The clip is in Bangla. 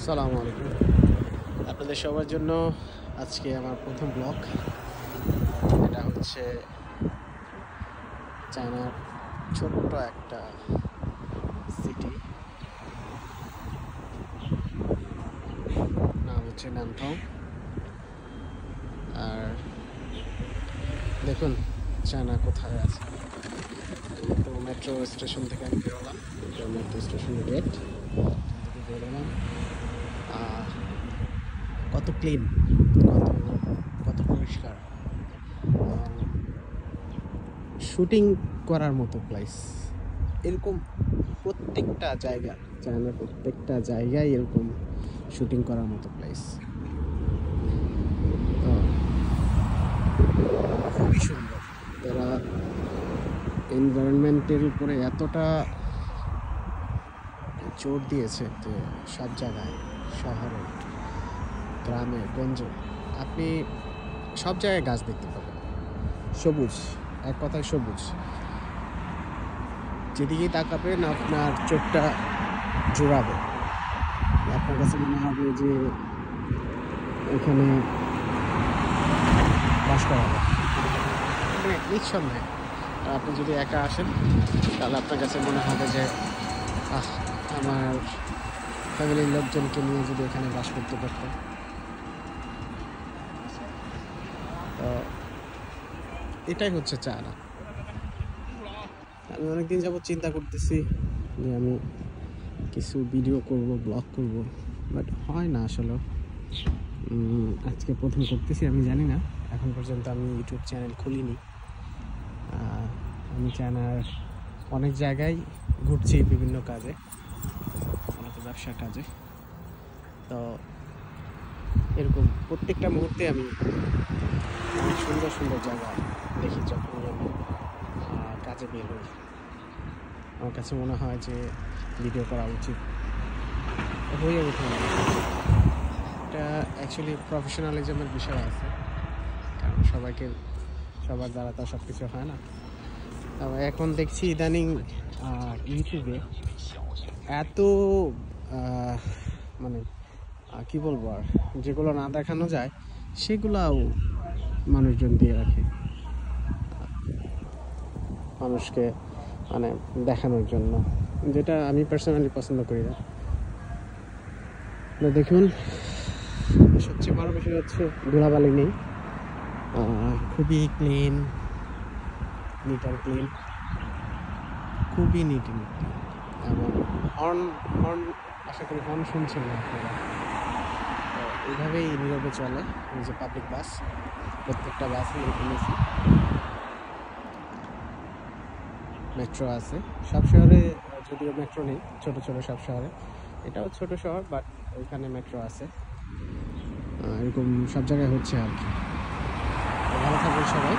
আসসালামু আলাইকুম। আপনাদের সবার জন্য আজকে আমার প্রথম ব্লগ। এটা হচ্ছে চায়নার ছোট্ট একটা সিটি, নাম হচ্ছে নানথং। আর দেখুন চায়না কোথায় আছে। তো মেট্রো স্টেশন থেকে আমি বেরোলাম, মেট্রো স্টেশনের গেট থেকে বেরোলাম। কত ক্লিন, কত পরিষ্কার, শুটিং করার মতো প্লেস। এরকম প্রত্যেকটা জায়গা, চায়নার প্রত্যেকটা জায়গায় এরকম শুটিং করার মতো প্লেস। খুবই সুন্দর। তারা এনভায়রনমেন্টের উপরে এতটা জোর দিয়েছে যে সব জায়গায়, শহরে, গ্রামে, গঞ্জে আপনি সব জায়গায় গাছ দেখতে পাবেন। সবুজ, এক কথায় সবুজ। যেদিকেই তাকাবেন আপনার চোখটা জোড়াবে। আপনার কাছে মনে হবে যে এখানে বাস করা হবে। মানে নিঃসন্দেহে আপনি যদি একা আসেন তাহলে আপনার কাছে মনে হবে যে আমার ফ্যামিলির লোকজনকে নিয়ে যদি এখানে বাস করতে পারতাম। তো এটাই হচ্ছে চায়না। আমি অনেকদিন যাবত চিন্তা করতেছি যে আমি কিছু ভিডিও করব, ব্লগ করব, বাট হয় না আসলে। আজকে প্রথম করতেছি। আমি জানি না, এখন পর্যন্ত আমি ইউটিউব চ্যানেল খুলিনি। আমি চায়নার অনেক জায়গায় ঘুরছি বিভিন্ন কাজে, মূলত ব্যবসার কাজে। তো এরকম প্রত্যেকটা মুহূর্তে আমি অনেক সুন্দর সুন্দর জায়গা দেখি। যখন আমি কাজে বের হই আমার কাছে মনে হয় যে ভিডিও করা উচিত, হয়ে ওঠে না। এটা অ্যাকচুয়ালি প্রফেশনালিজমের বিষয় আছে, কারণ সবার দ্বারা তো সব কিছু হয় না। এখন দেখছি ইদানিং ইউটিউবে এত মানে কি বলবো, আর যেগুলো না দেখানো যায় সেগুলাও মানুষজন দিয়ে রাখে মানুষকে, মানে দেখানোর জন্য, যেটা আমি পার্সোনালি পছন্দ করি না। দেখুন, সবচেয়ে বড় বিষয় হচ্ছে ধুলাবালি নেই, খুবই ক্লিন, নিট অ্যান্ড ক্লিন, খুবই নিট অ্যান্ড ক্লিন। এবং হর্ন আশা করি হর্ন শুনছেন না আপনারা। তো এইভাবেই নীরবে চলে এই যে পাবলিক বাস। প্রত্যেকটা বাসে এরকম আছে। মেট্রো আছে সব শহরে, যদিও মেট্রো নেই ছোট ছোট সব শহরে। এটাও ছোট শহর, বাট ওইখানে মেট্রো আছে। এরকম সব জায়গায় হচ্ছে আর কি। ভালো থাকবেন সবাই।